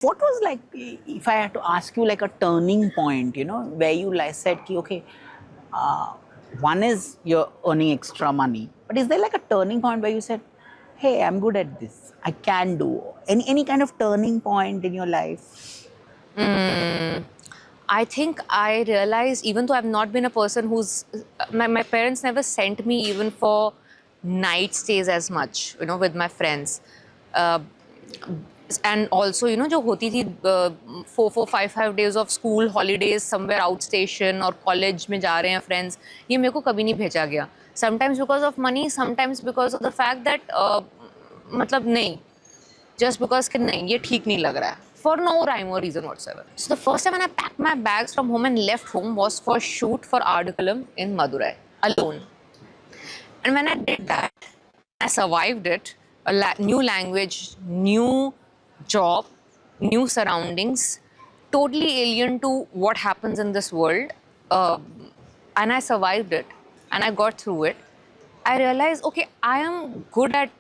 What was like, if I had to ask you, like a turning point, where you like said, ki, okay, uh, one is you're earning extra money, but is there like a turning point where you said, hey, I'm good at this, I can do any kind of turning point in your life? I think I realized, even though I've not been a person who's, my parents never sent me even for night stays as much, with my friends. Uh, and also, जो होती थी 4, 4, 5 days of school holidays somewhere outstation or college में जा रहे हैं friends, ये मेरे को कभी नहीं भेजा गया. Sometimes because of money, sometimes because of the fact that मतलब नहीं, just because कि नहीं ये ठीक नहीं लग रहा है, for no rhyme or reason whatsoever. So the first time when I packed my bags from home and left home was for a shoot for Ardakalam in Madurai, alone. And when I did that, I survived it. New language, new job, new surroundings, totally alien to what happens in this world. And I survived it and I got through it. I realized, okay, I am good at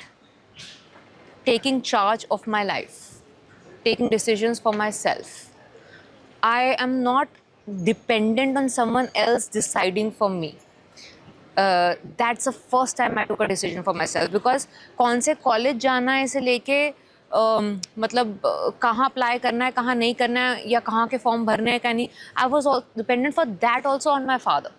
taking charge of my life, taking decisions for myself. I am not dependent on someone else deciding for me. That's the first time I took a decision for myself, because कौन से college जाना है इसे लेके मतलब कहाँ apply करना है, कहाँ नहीं करना है, या कहाँ के फॉर्म भरने हैं, नहीं. I was dependent for that also on my father.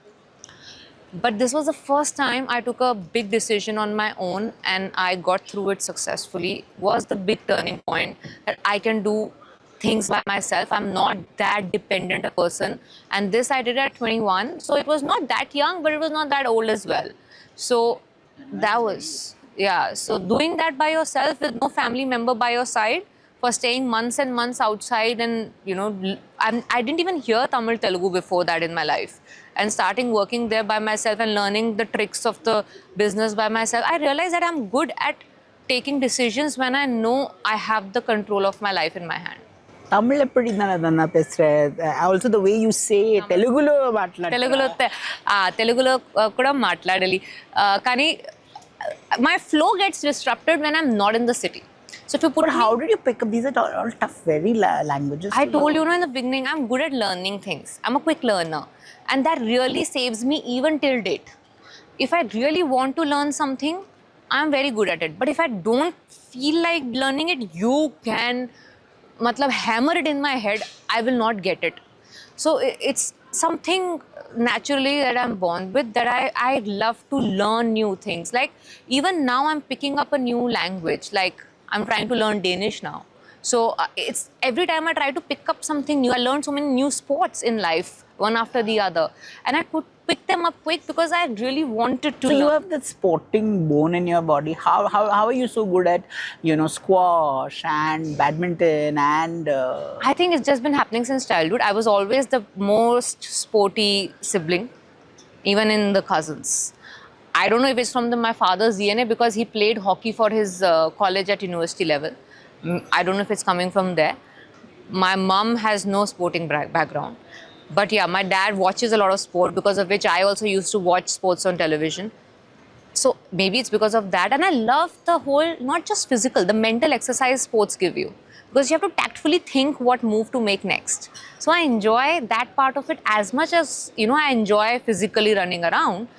But this was the first time I took a big decision on my own and I got through it successfully. Was the big turning point that I can do things by myself. I'm not that dependent a person. And this I did at 21. So it was not that young, but it was not that old as well. So that was, yeah. So doing that by yourself with no family member by your side, for staying months and months outside, and I didn't even hear Tamil Telugu before that in my life, and starting working there by myself and learning the tricks of the business by myself, I realized that I'm good at taking decisions when I know I have the control of my life in my hand. Tamil eppadi nana pesre, also the way you say Telugulo Telugulo kuda maatladali, kani my flow gets disrupted when I'm not in the city. So to put, but how did you pick up these? Are all tough, very languages. I told you, in the beginning, I'm good at learning things. I'm a quick learner, and that really saves me even till date. If I really want to learn something, I'm very good at it. But if I don't feel like learning it, you can matlab hammer it in my head, I will not get it. So it's something naturally that I'm born with, that I love to learn new things. Like even now I'm picking up a new language. Like I'm trying to learn Danish now. So it's every time I try to pick up something new, I learn so many new sports in life, one after the other. And I could pick them up quick because I really wanted to. So you have that sporting bone in your body. How are you so good at, squash and badminton and... I think it's just been happening since childhood. I was always the most sporty sibling, even in the cousins. I don't know if it's from my father's DNA, because he played hockey for his college at university level. I don't know if it's coming from there. My mom has no sporting background. But yeah, my dad watches a lot of sport, because of which I also used to watch sports on television. So maybe it's because of that. And I love the whole, not just physical, the mental exercise sports give you. Because you have to tactfully think what move to make next. So I enjoy that part of it as much as, I enjoy physically running around.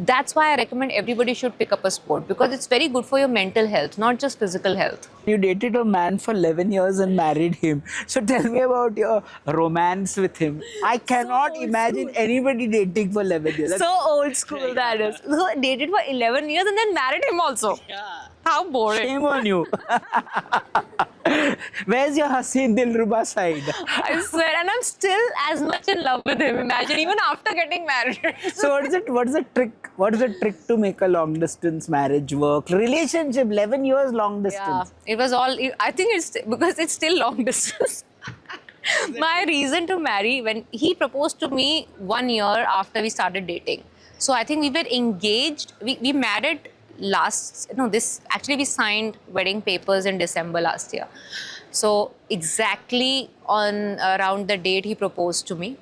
That's why I recommend everybody should pick up a sport, because it's very good for your mental health, not just physical health. You dated a man for 11 years and married him. So tell me about your romance with him. I cannot imagine anybody dating for 11 years. So old school that is. So I dated for 11 years and then married him also. Yeah. How boring. Shame on you. Where's your Haseen Dilruba side? I swear, and I'm still as much in love with him. Imagine, even after getting married. So what is the trick? What is the trick to make a long distance marriage work? Relationship, 11 years long distance. Yeah, it was all, I think it's because it's still long distance. My reason to marry, when he proposed to me 1 year after we started dating. So I think we were engaged, we married we signed wedding papers in December last year. So exactly on around the date he proposed to me.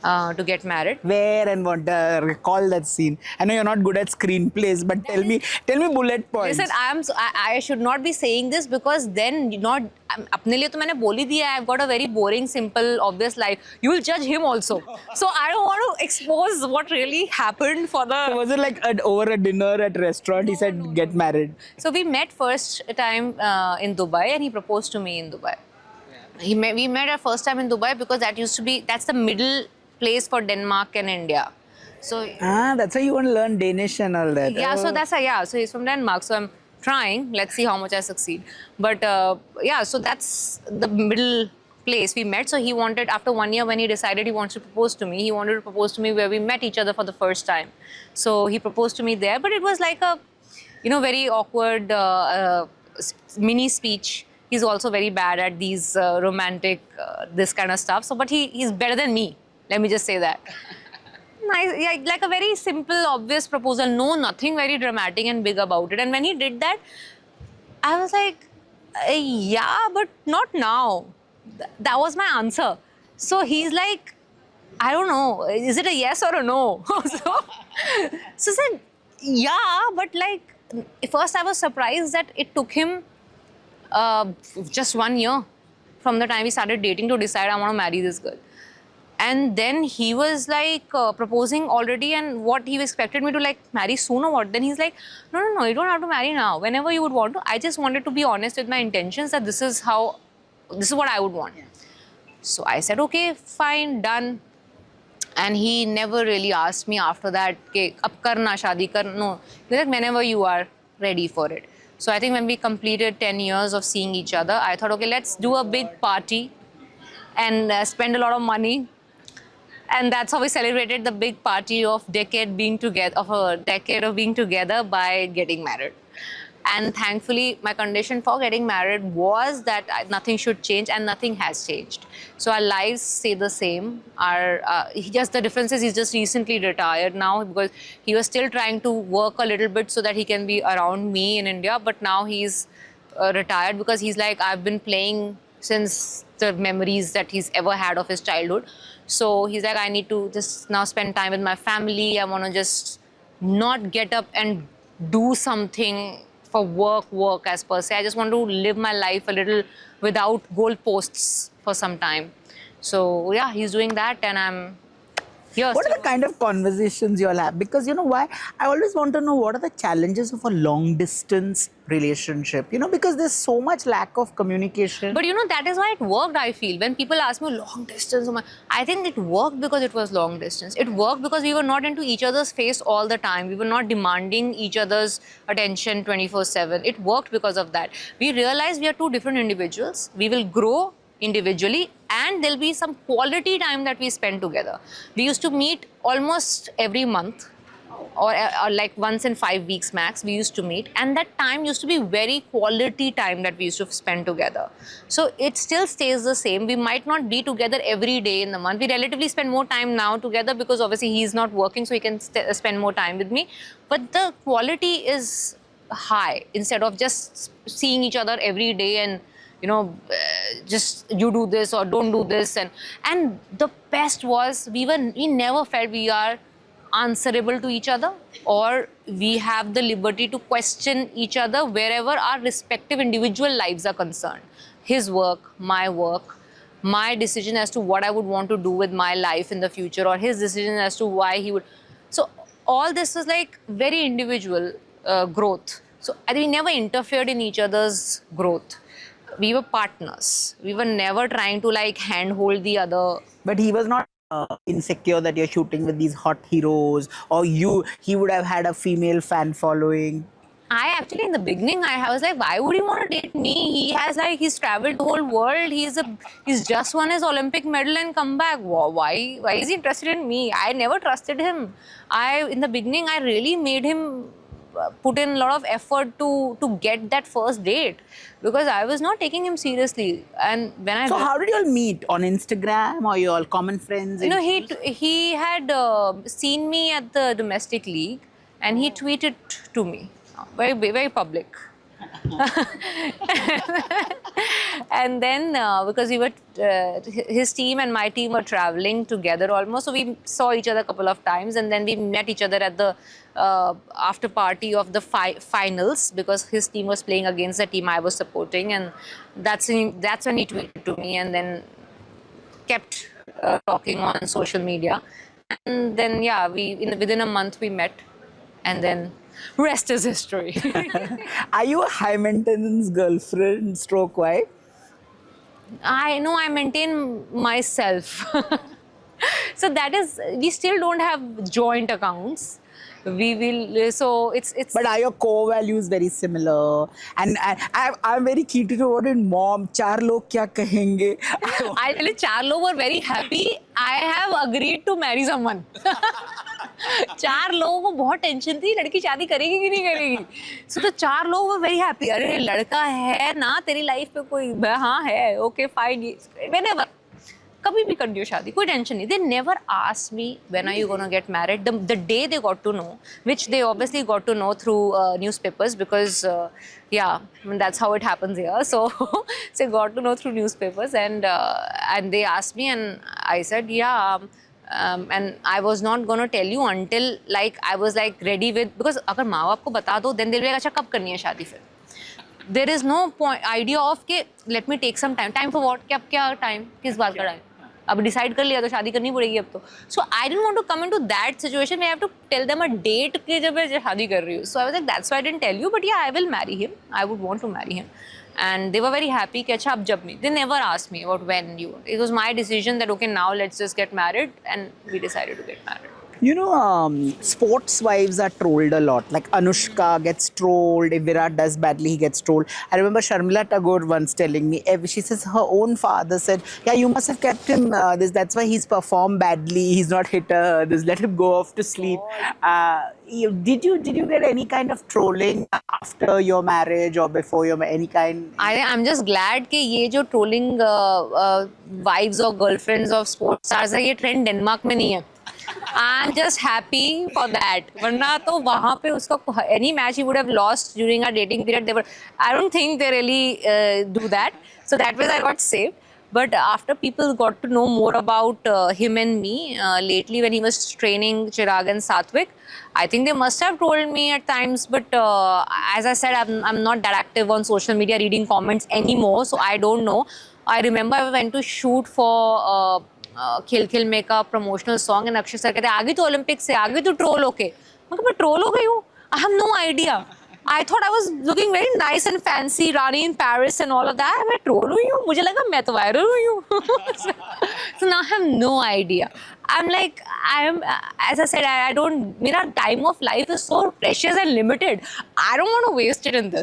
to get married. Where and what? Recall that scene. I know you're not good at screenplays, but tell me bullet points. Listen, I should not be saying this because then not. अपने लिए तो मैंने बोल ही दिया. I've got a very boring, simple, obvious life. You will judge him also. So I don't want to expose what really happened for the. So was it like over a dinner at restaurant? He said, "Get married." So we met first time in Dubai, and he proposed to me in Dubai. We met our first time in Dubai because that's the middle place for Denmark and India. So that's why you want to learn Danish and all that. yeah, Oh. so so he's from Denmark. So I'm trying. Let's see how much I succeed. But so that's the middle place we met. So he wanted, after 1 year when he decided he wants to propose to me, he wanted to propose to me where we met each other for the first time. So he proposed to me there, but it was like a, very awkward mini speech. He's also very bad at these romantic, this kind of stuff. So, but he's better than me. Let me just say that. Nice, yeah, like a very simple, obvious proposal. No, nothing very dramatic and big about it. And when he did that, I was like, yeah, but not now. That was my answer. So he's like, I don't know, is it a yes or a no? so I said, yeah, but like, first I was surprised that it took him just 1 year from the time we started dating to decide I want to marry this girl. And then he was like proposing already, and what he expected me to like marry soon or what. Then he's like, no, you don't have to marry now. Whenever you would want to. I just wanted to be honest with my intentions that this is what I would want. So I said, okay, fine, done. And he never really asked me after that, ke, ab karna, shaadi kar. No, he's like, whenever you are ready for it. So I think when we completed 10 years of seeing each other, I thought, okay, let's do a big party and spend a lot of money. And that's how we celebrated the big party of a decade of being together by getting married. And thankfully, my condition for getting married was that nothing should change, and nothing has changed. So our lives stay the same. The difference is he's just recently retired now because he was still trying to work a little bit so that he can be around me in India. But now he's retired because he's like, I've been playing since the memories that he's ever had of his childhood. So he's like, I need to just now spend time with my family. I want to just not get up and do something for work as per se. I just want to live my life a little without goalposts for some time. So yeah, he's doing that, and I'm here. What are the kind of conversations you all have? Because you know why? I always want to know what are the challenges of a long distance relationship. Because there's so much lack of communication. But that is why it worked, I feel. When people ask me long distance, I think it worked because it was long distance. It worked because we were not into each other's face all the time. We were not demanding each other's attention 24/7. It worked because of that. We realized we are two different individuals. We will grow individually, and there'll be some quality time that we spend together. We used to meet almost every month, or like once in 5 weeks max, we used to meet, and that time used to be very quality time that we used to spend together. So it still stays the same. We might not be together every day in the month. We relatively spend more time now together because obviously he's not working, so he can spend more time with me. But the quality is high instead of just seeing each other every day and just you do this or don't do this. And the best was we never felt we are answerable to each other, or we have the liberty to question each other wherever our respective individual lives are concerned. His work, my decision as to what I would want to do with my life in the future, or his decision as to why he would. So all this was like very individual growth. So we never interfered in each other's growth. We were partners. We were never trying to like handhold the other. But he was not insecure that you're shooting with these hot heroes, or he would have had a female fan following. I actually, in the beginning, I was like, why would he want to date me? He's traveled the whole world. He's just won his Olympic medal and come back. Why is he interested in me? I never trusted him. In the beginning, I really made him put in a lot of effort to get that first date, because I was not taking him seriously. And when So how did you all meet? On Instagram, or you all common friends? He had seen me at the domestic league, and he tweeted to me, very, very public. And then because we were his team and my team were traveling together almost, so we saw each other a couple of times, and then we met each other at the after party of the finals, because his team was playing against the team I was supporting, and that's when he tweeted to me, and then kept talking on social media. And then yeah, within a month we met, and then rest is history. Are you a high maintenance girlfriend stroke wife? I know I maintain myself. So that is, we still don't have joint accounts. We will, so it's. But are your core values very similar? And I'm very keen to know what in mom, चार लोग क्या कहेंगे? I tell you, चार लोग were very happy. I have agreed to marry someone. चार लोगों को बहुत टेंशन थी, लड़की शादी करेगी कि नहीं करेगी. So तो चार लोग were very happy. अरे लड़का है ना तेरी लाइफ पे कोई, हाँ है, okay fine. Whenever. कभी भी कर दियो शादी, कोई टेंशन नहीं. They never asked me when are you gonna get married. The day they got to know, which they obviously got to know through newspapers, because yeah, I mean, that's how it happens here. So they got to know through newspapers, and they asked me, and I said yeah. And I was not gonna tell you until like I was like ready with, because अगर माँ बाप को बता दो, then they'll be like अच्छा कब करनी है शादी फिर. There is no point idea of के let me take some time. Time for what? क्या time? किस बात का time? अब डिसाइड कर लिया तो शादी करनी पड़ेगी अब तो. So I didn't want to come into that situation we have to tell them a date कि जब मैं शादी कर रही हूँ. So I was like that's why I didn't tell you, but yeah I will marry him. I would want to marry him. And they were very happy कि अच्छा अब जब me. They never asked me about when you. It was my decision that okay now let's just get married, and we decided to get married. You know, sports wives are trolled a lot. Like Anushka gets trolled. If Virat does badly, he gets trolled. I remember Sharmila Tagore once telling me, she says her own father said, yeah, you must have kept him that's why he's performed badly. He's not hit this. Let him go off to sleep. Did you get any kind of trolling after your marriage or before your any kind? I'm just glad कि ये जो trolling wives or girlfriends of sports stars है, ये trend Denmark में नहीं है. I'm just happy for that. वरना तो वहाँ पे उसका any match he would have lost during our dating period. I don't think they really do that. So that way I got saved. But after people got to know more about him and me lately, when he was training Chirag and Satvik, I think they must have told me at times. But as I said, I'm not that active on social media reading comments anymore, so I don't know. I remember I went to shoot for खिल खिल में का promotional song, and Akshay sir कहते हैं आगे तो Olympics से, आगे तो ट्रोल होके. मैं ट्रोल हो गई हूँ? I have no idea. I thought I was looking very nice and fancy, Rani in Paris and all of that. मैं troll हुई हूँ, मुझे लगा मैं तो viral हुई हूँ. So now I have no idea. I'm like, as I said, I don't, मेरा time of life is so precious and limited. I don't want to waste it in this.